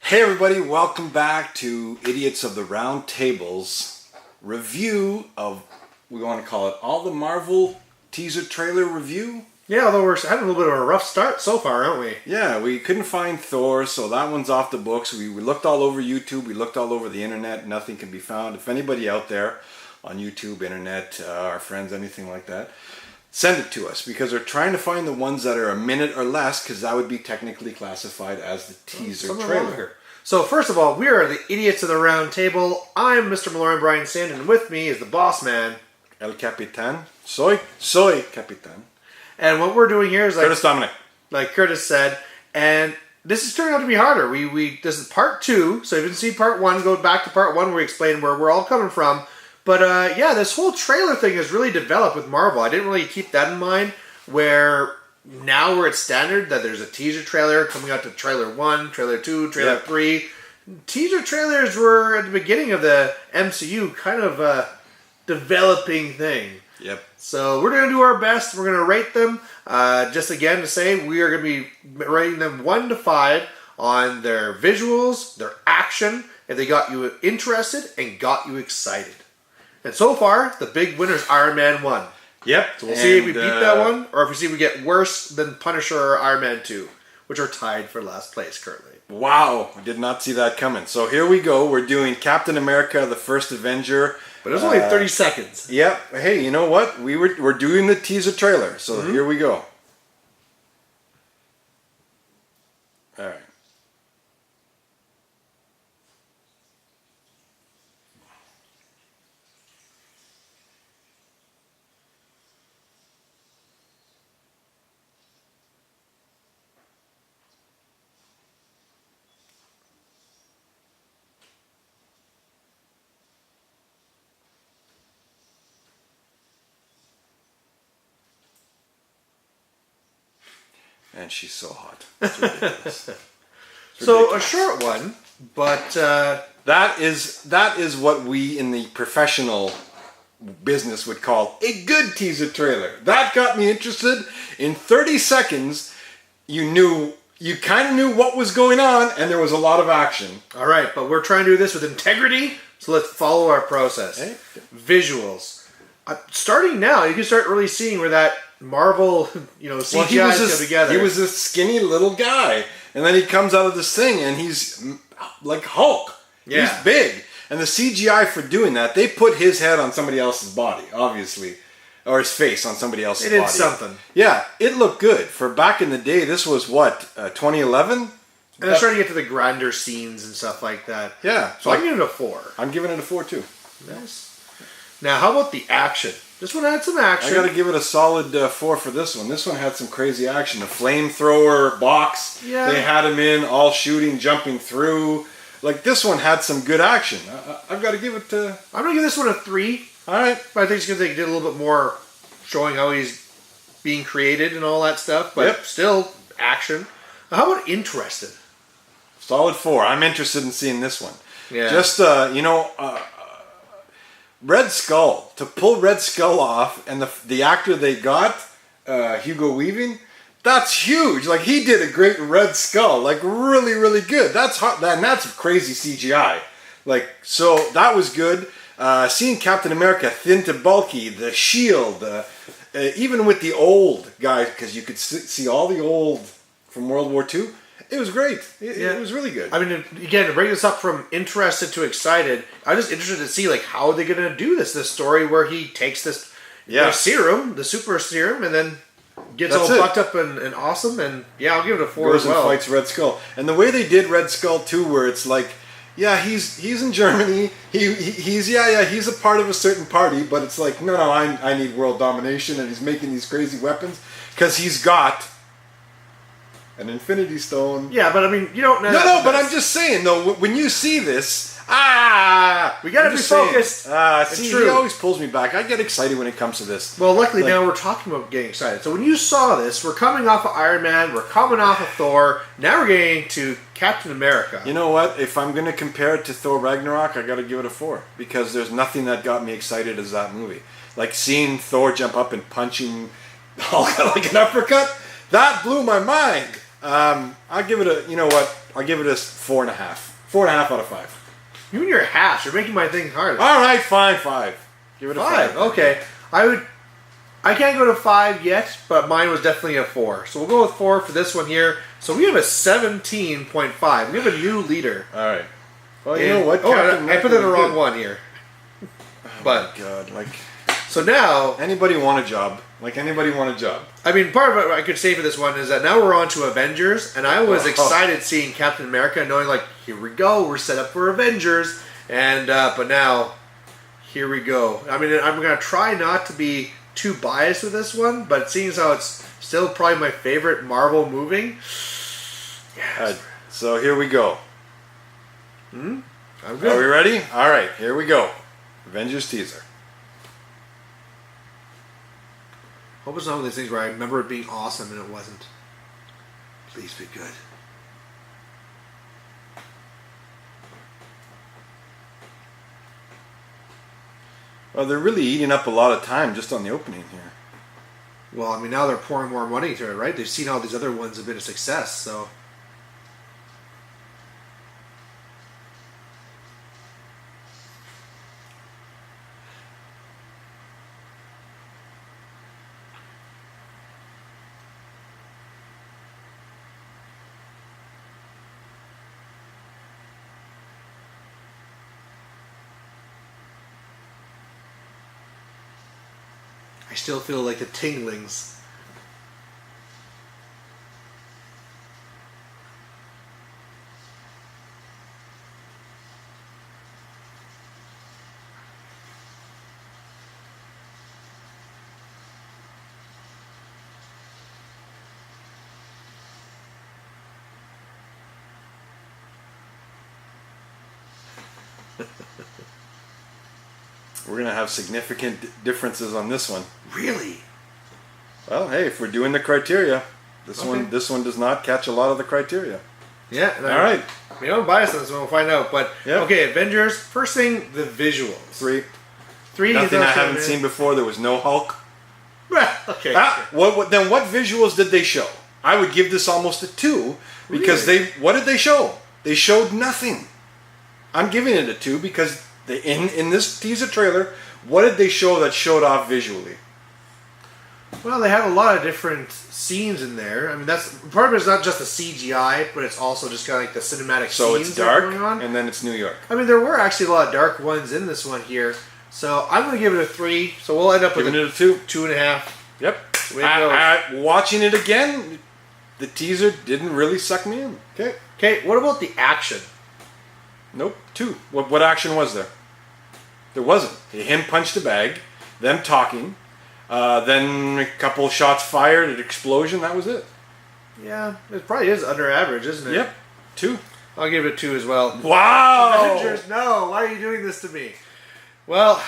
Hey everybody, welcome back to Idiots of the Round Table's review of, we want to call it, all the Marvel teaser trailer review. Yeah, although we're having a little bit of a rough start so far, aren't we? Yeah, we couldn't find Thor, so that one's off the books. We looked all over YouTube, we looked all over the internet, nothing can be found. If anybody out there on YouTube, internet, our friends, anything like that, send it to us, because we're trying to find the ones that are a minute or less, because that would be technically classified as the teaser trailer. Longer. So first of all, we are the Idiots of the Round Table. I'm Mr. Brian Sand, and with me is the boss man. El Capitan. Soy Capitan. And what we're doing here is Curtis Dominic. Like Curtis said, and this is turning out to be harder. This is part 2, so if you didn't see part 1, go back to part 1 where we explain where we're all coming from. But yeah, this whole trailer thing has really developed with Marvel. I didn't really keep that in mind, where now we're at standard that there's a teaser trailer coming out to trailer 1, trailer 2, trailer 3. Teaser trailers were at the beginning of the MCU kind of a developing thing. Yep. So we're going to do our best. We're going to rate them. Just again to say, we are going to be rating them 1 to 5 on their visuals, their action, if they got you interested and got you excited. And so far, the big winner is Iron Man 1. Yep. So we'll see if we beat that one, or if we see we get worse than Punisher or Iron Man 2, which are tied for last place currently. Wow, I did not see that coming. So here we go. We're doing Captain America, the First Avenger. But it was only 30 seconds. Yep. Hey, you know what? We're doing the teaser trailer. So here we go. All right. And she's so hot. It's ridiculous. So a short one, but that is what we in the professional business would call a good teaser trailer. That got me interested. In 30 seconds, you kind of knew what was going on, and there was a lot of action. All right, but we're trying to do this with integrity, so let's follow our process. Hey. Visuals. Starting now, you can start really seeing where that Marvel, CGI is coming together. He was this skinny little guy, and then he comes out of this thing, and he's like Hulk. Yeah. He's big. And the CGI for doing that, they put his head on somebody else's body, obviously. Or his face on somebody else's body. It did something. Yeah, it looked good. For back in the day, this was what, 2011? And they're starting to get to the grander scenes and stuff like that. Yeah. So I'm giving it a 4. I'm giving it a 4 too. Nice. Now, how about the action? This one had some action. I got to give it a solid 4 for this one. This one had some crazy action. A flamethrower box. Yeah. They had him in, all shooting, jumping through. Like, this one had some good action. I've got to give it to... I'm going to give this one a 3. All right. But I think it's because they did a little bit more showing how he's being created and all that stuff. But still, action. How about interested? Solid 4. I'm interested in seeing this one. Yeah. Just, Red Skull. To pull Red Skull off, and the actor they got, Hugo Weaving, that's huge. Like, he did a great Red Skull. Like, really, really good. That's hot. And that's crazy CGI. Like, so that was good. Seeing Captain America thin to bulky, the shield, even with the old guy, because you could see all the old from World War II. It was great. It was really good. I mean, again, to bring this up from interested to excited, I'm just interested to see, like, how are they going to do this? This story where he takes this serum, the super serum, and then gets all bucked up and awesome. And, yeah, I'll give it a 4 Goes as well. and fights Red Skull. And the way they did Red Skull, too, where it's like, yeah, he's in Germany. He's a part of a certain party, but it's like, no, I need world domination, and he's making these crazy weapons because he's got an Infinity Stone. Yeah, but I mean, you don't know. No, but I'm just saying, though, when you see this, we gotta be focused. See, he always pulls me back. I get excited when it comes to this. Well, luckily now we're talking about getting excited. So when you saw this, we're coming off of Iron Man, we're coming off of Thor, now we're getting to Captain America. You know what? If I'm going to compare it to Thor Ragnarok, I got to give it a 4. Because there's nothing that got me excited as that movie. Like seeing Thor jump up and punching Hulk like an uppercut, that blew my mind. I'll give it a, you know what, I'll give it a 4.5. 4.5 out of 5. You and your halves. You're making my thing harder. All right, fine, 5. Give it a 5. Okay. I can't go to 5 yet, but mine was definitely a 4. So we'll go with 4 for this one here. So we have a 17.5. We have a new leader. All right. Well, you know what? Oh, I put in the wrong one here. But God, like. So now, anybody want a job? Like anybody want a job? I mean, part of what I could say for this one is that now we're on to Avengers, and I was excited seeing Captain America, knowing like, here we go, we're set up for Avengers, and but now, here we go. I mean, I'm gonna try not to be too biased with this one, but seeing as how it's still probably my favorite Marvel movie. Yeah. So here we go. I'm good. Are we ready? All right, here we go. Avengers teaser. Hope it's not one of these things where I remember it being awesome and it wasn't. Please be good. Well, they're really eating up a lot of time just on the opening here. Well, I mean, now they're pouring more money into it, right? They've seen all these other ones have been a success, so. I still feel like the tinglings. We're going to have significant differences on this one. Really? Well, hey, if we're doing the criteria, this one does not catch a lot of the criteria. Yeah. All right. I mean, I'm biased on this one. We'll find out. But, okay, Avengers. First thing, the visuals. 3. 3. Nothing I haven't seen before. There was no Hulk. Okay. Then what visuals did they show? I would give this almost a 2 because what did they show? They showed nothing. I'm giving it a 2 because in this teaser trailer, what did they show that showed off visually? Well, they had a lot of different scenes in there. I mean, that's part of it is not just the CGI, but it's also just kind of like the cinematic so scenes it's dark, that are going on. and then it's New York. I mean, there were actually a lot of dark ones in this one here. So I'm going to give it a 3. So we'll end up with it a 2. 2.5. Yep. Watching it again, the teaser didn't really suck me in. Okay, what about the action? Nope. 2. What action was there? There wasn't. Him punched a bag, them talking, then a couple shots fired, an explosion, that was it. Yeah, it probably is under average, isn't it? Yep. 2. I'll give it a 2 as well. Wow! Avengers, no! Why are you doing this to me? Well,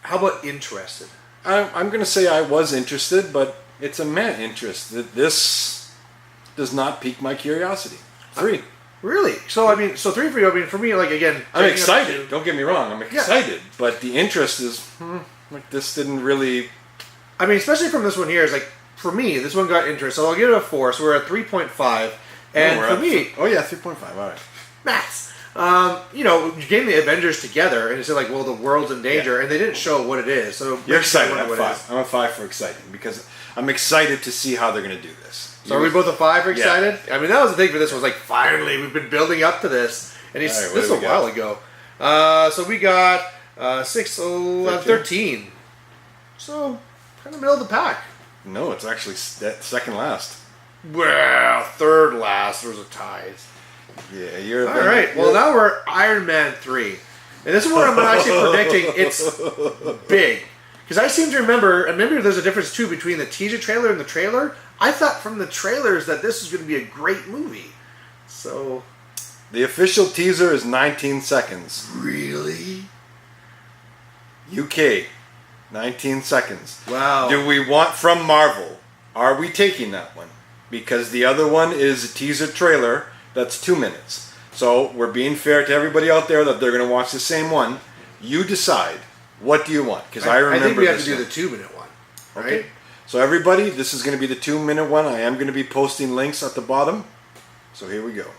how about interested? I'm going to say I was interested, but it's a meh interest. This does not pique my curiosity. 3. Really? So, I mean, 3 for you. I mean, for me, like, again... I'm excited. Don't get me wrong. I'm excited. Yeah. But the interest is... like, this didn't really... I mean, especially from this one here, is like, for me, this one got interest. So I'll give it a 4. So we're at 3.5. And for me... Oh, yeah, 3.5. All right. Maths. You know, you getting the Avengers together, and it's like, well, the world's in danger, and they didn't show what it is. So you're excited. I'm 5. I'm a 5 for exciting, because I'm excited to see how they're going to do this. So are we both a 5 for excited? Yeah. I mean, that was the thing for this one. Was like, finally, we've been building up to this. And this is a while ago. So we got 13. So, kind of middle of the pack. No, it's actually second last. Well, third last. There's a ties. Yeah, you're... All right. Well, now we're Iron Man 3. And this is what I'm actually predicting. It's big. Because I seem to remember, and maybe there's a difference too between the teaser trailer and the trailer. I thought from the trailers that this was going to be a great movie. So... The official teaser is 19 seconds. Really? UK. 19 seconds. Wow. Do we want from Marvel? Are we taking that one? Because the other one is a teaser trailer that's 2 minutes. So we're being fair to everybody out there that they're going to watch the same one. You decide. What do you want? Because I remember I think we have to this do the 2-minute one. Right? Okay. So everybody, this is going to be the 2-minute one. I am going to be posting links at the bottom. So here we go.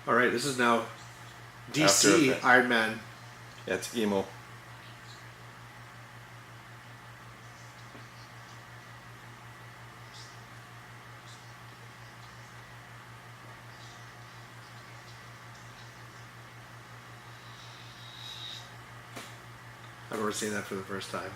All right, this is now After DC Event. Iron Man. Yeah, it's emo. I've never seen that for the first time.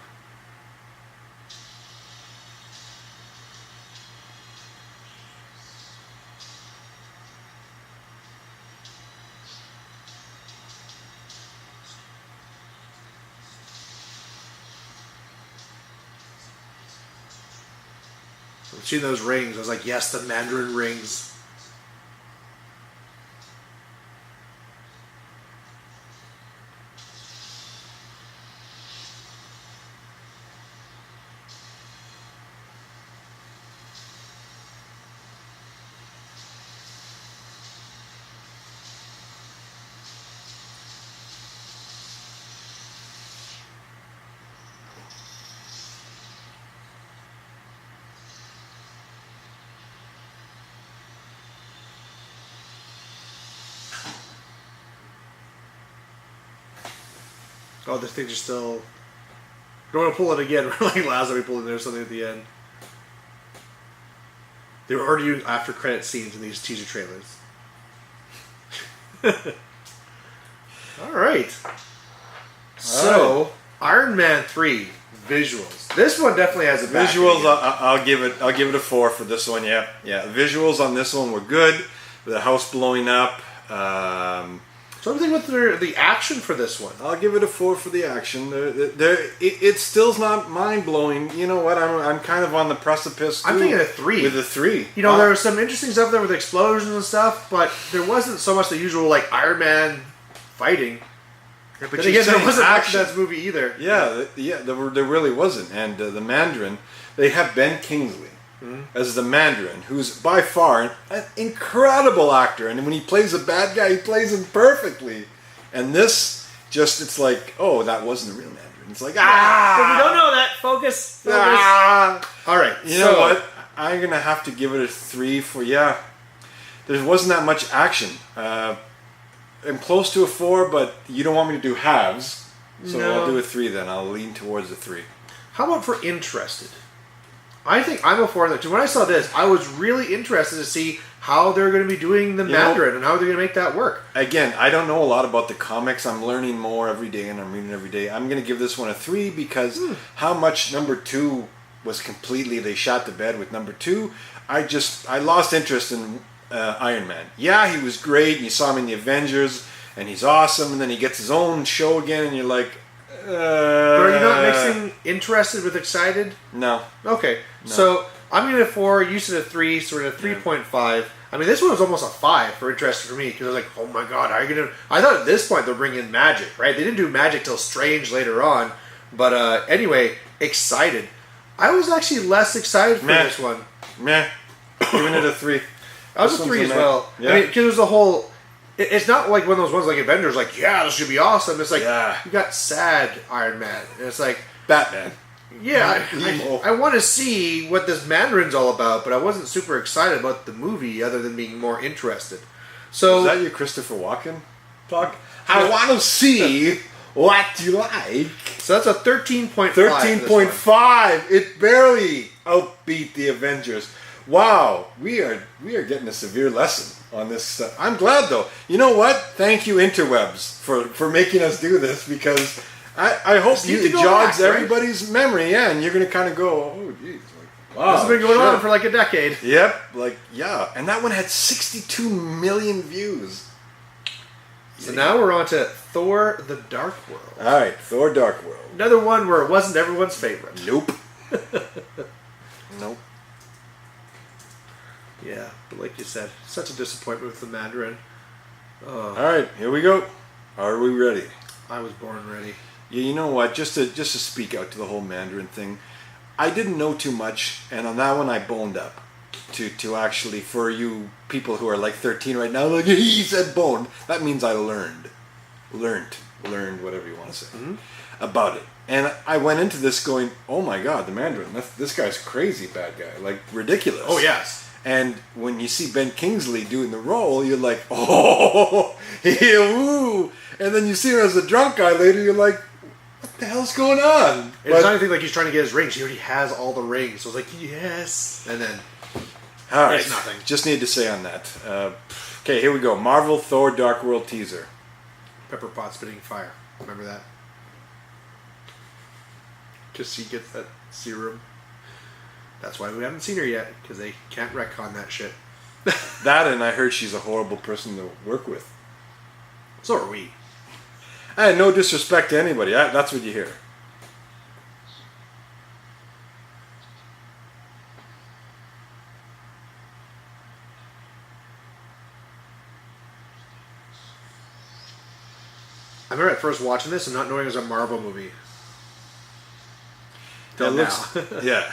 I've seen those rings. I was like, yes, the Mandarin rings. Oh, the things are still... Don't want to pull it again really loud. Let me pull in there something at the end. They were already doing after credit scenes in these teaser trailers. All right. So, Iron Man 3 visuals. This one definitely has a Visuals. I'll give it a 4 for this one. Yeah, yeah. The visuals on this one were good. The house blowing up. So everything with the action for this one. I'll give it a 4 for the action. It still's not mind blowing. You know what? I'm kind of on the precipice. I'm thinking a 3. With a 3. You know, there was some interesting stuff there with explosions and stuff, but there wasn't so much the usual like Iron Man fighting. But Then again, there wasn't much in that movie either. Yeah, there really wasn't. And the Mandarin, they have Ben Kingsley as the Mandarin, who's by far an incredible actor. And when he plays a bad guy, he plays him perfectly. And this, it's like, oh, that wasn't the real Mandarin. It's like, But we don't know that. Focus. All right. You know what? I'm going to have to give it a 3 for, there wasn't that much action. I'm close to a 4, but you don't want me to do halves. So No. I'll do a 3 then. I'll lean towards a 3. How about for interested? I think I'm a 4 that. When I saw this, I was really interested to see how they're going to be doing the Mandarin and how they're going to make that work. Again, I don't know a lot about the comics. I'm learning more every day and I'm reading every day. I'm going to give this one a 3 because how much number 2 was completely, they shot the bed with number 2. I lost interest in Iron Man. Yeah, he was great and you saw him in the Avengers and he's awesome and then he gets his own show again and you're like... But are you not mixing interested with excited? No. Okay. No. So I'm going to 4, you said a 3, so we're at a 3.5. I mean, this one was almost a 5 for interested for me because I was like, oh my god, are you going to... I thought at this point they'll bring in magic, right? They didn't do magic till Strange later on. But anyway, excited. I was actually less excited for this one. Meh. Giving it a 3. I was a 3 as well. Yeah. I mean, because it was a whole... It's not like one of those ones like Avengers, like, yeah, this should be awesome. It's like, you got sad Iron Man. And it's like... Batman. Yeah, I want to see what this Mandarin's all about, but I wasn't super excited about the movie other than being more interested. So... Is that your Christopher Walken talk? I want to see what you like. So that's a 13.5. 13.5. It barely outbeat the Avengers. Wow, we are getting a severe lesson on this. I'm glad though. You know what? Thank you interwebs for making us do this because I hope it jogs everybody's memory. Yeah, and you're gonna kind of go, oh geez, like, wow. This has been going on for like a decade. Yep, and that one had 62 million views. So now we're on to Thor: The Dark World. All right, Thor: Dark World. Another one where it wasn't everyone's favorite. Nope. Nope. Yeah, but like you said, such a disappointment with the Mandarin. All right, here we go. Are we ready? I was born ready. Yeah, you know what? Just to speak out to the whole Mandarin thing, I didn't know too much, and on that one I boned up. To actually, for you people who are like 13 right now, like he said boned, that means I learned, whatever you want to say, about it. And I went into this going, oh my god, the Mandarin, this guy's crazy bad guy, like ridiculous. Oh yes. And when you see Ben Kingsley doing the role, you're like, oh, yeah, woo. And then you see him as a drunk guy later, you're like, what the hell's going on? It's kind of thing like he's trying to get his rings. He already has all the rings. So it's like, yes. And then, all right. it's nothing. Just need to say on that. Okay, here we go. Marvel Thor Dark World teaser. Pepper pot spitting fire. Remember that? Because she gets that serum. That's why we haven't seen her yet, because they can't retcon that shit. That, and I heard she's a horrible person to work with. So are we. Hey, no disrespect to anybody. That's what you hear. I remember at first watching this and not knowing it was a Marvel movie. Till now. Yeah.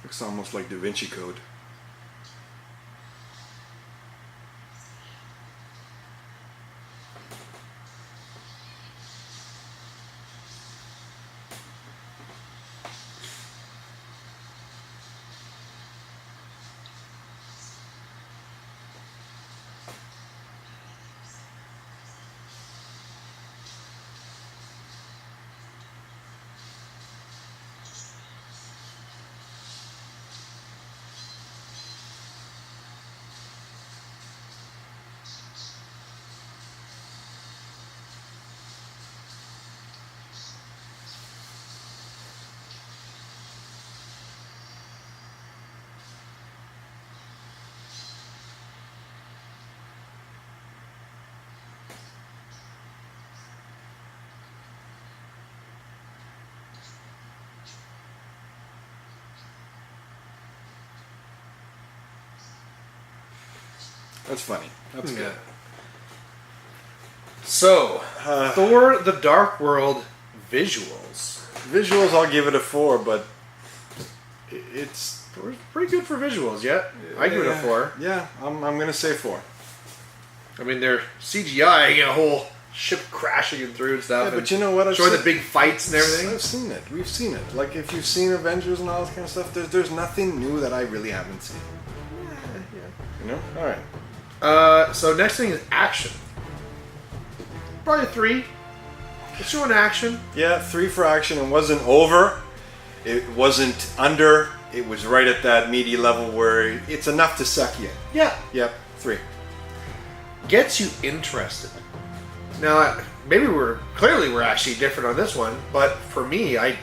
Looks almost like Da Vinci Code. That's funny. That's good. So, Thor the Dark World visuals. Visuals, I'll give it a 4, but it's pretty good for visuals, yeah? I give it a 4. Yeah, I'm going to say 4. I mean, they're CGI, a whole ship crashing and through and stuff. Yeah, but you know what? Showing the big fights and everything. I've seen it. We've seen it. Like, if you've seen Avengers and all this kind of stuff, there's nothing new that I really haven't seen. Yeah. You know? All right. So next thing is action. Probably 3. It's showing action. Yeah, 3 for action. It wasn't over. It wasn't under. It was right at that meaty level where it's enough to suck you in. Yeah. Yep, 3. Gets you interested. Now, maybe we're actually different on this one, but for me, I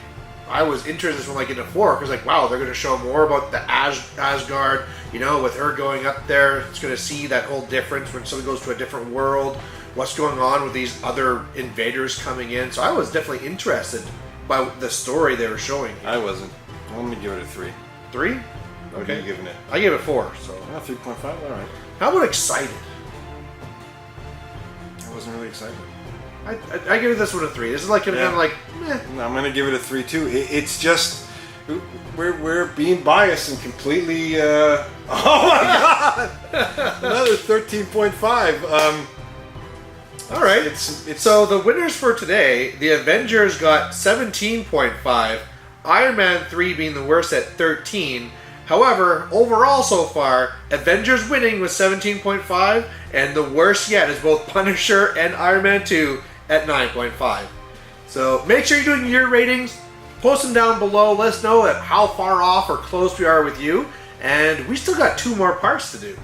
was interested from like into 4 because like, wow, they're going to show more about the Asgard, you know, with her going up there. It's going to see that whole difference when someone goes to a different world, what's going on with these other invaders coming in. So I was definitely interested by the story they were showing. I wasn't. I'm going to give it a 3. 3? What are you giving it? I gave it 4. So 3.5, all right. How about excited? I wasn't really excited. I give this one a 3. This is like kind of like, meh. I'm going to give it a 3 too. It's just we're being biased and completely. Oh my God! Another 13.5. All right. It's so the winners for today: the Avengers got 17.5. Iron Man 3 being the worst at 13. However, overall so far, Avengers winning with 17.5, and the worst yet is both Punisher and Iron Man 2 at 9.5. So make sure you're doing your ratings. Post them down below. Let us know how far off or close we are with you. And we still got 2 more parts to do.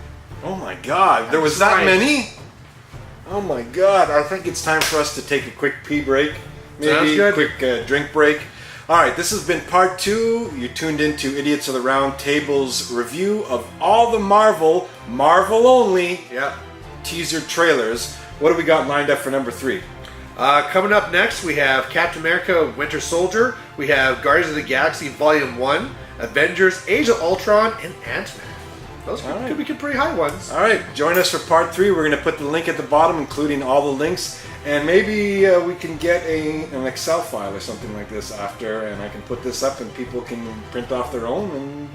Oh my God! There was that many? Oh my God! I think it's time for us to take a quick pee break. Maybe a quick drink break. All right, this has been part 2. You tuned into Idiots of the Round Table's review of all the Marvel only teaser trailers. What do we got lined up for number 3? Coming up next, we have Captain America Winter Soldier. We have Guardians of the Galaxy Volume 1, Avengers, Age of Ultron, and Ant-Man. Those could be pretty high ones. All right, join us for part 3. We're going to put the link at the bottom, including all the links. And maybe we can get an Excel file or something like this after, and I can put this up and people can print off their own and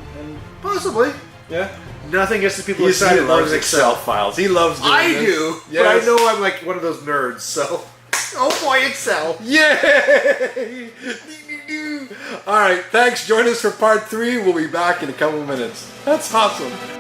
possibly. Yeah. Nothing gets the people He excited about loves Excel files. He loves doing I this. do, Yes. but I know I'm like one of those nerds, so... Oh boy, Excel. Yay! All right, thanks. Join us for part 3. We'll be back in a couple of minutes. That's awesome.